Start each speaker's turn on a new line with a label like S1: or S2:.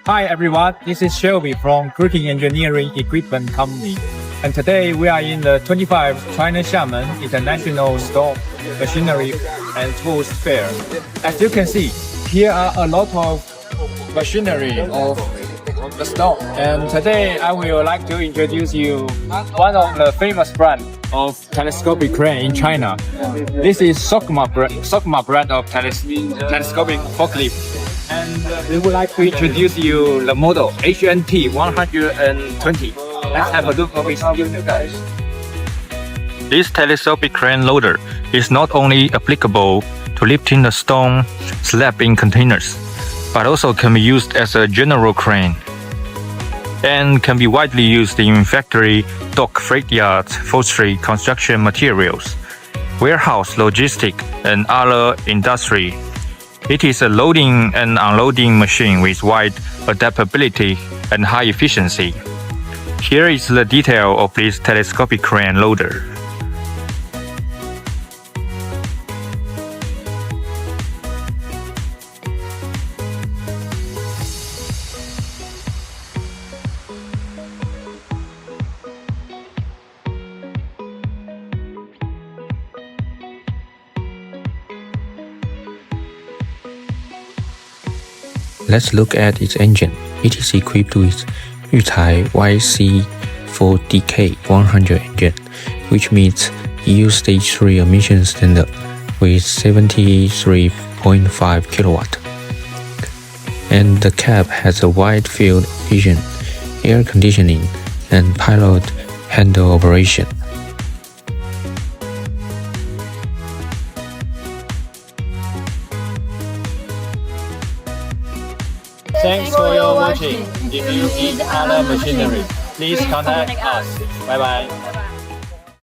S1: Hi everyone, this is Shelby from Routing Engineering Equipment Company. And today we are in the 25th China Xiamen International Store Machinery and Tools Fair. As you can see, here are a lot of machinery of the store. And today I would like to introduce you one of the famous brand of telescopic crane in China. This is SOCMA brand of telescopic forklift. And we would like to introduce you the model HNT120. Let's have a look of it, guys.
S2: This telescopic crane loader is not only applicable to lifting the stone slab in containers, but also can be used as a general crane and can be widely used in factory, dock, freight yards, forestry, construction materials, warehouse, logistic, and other industry. It is a loading and unloading machine with wide adaptability and high efficiency. Here is the detail of this telescopic crane loader.
S3: Let's look at its engine. It is equipped with Yuchai YC4DK100 engine, which meets EU Stage 3 emission standard with 73.5 kW. And the cab has a wide field of vision, air conditioning, and pilot handle operation.
S1: Thanks for your watching. If you need other machinery, please contact us. Bye bye.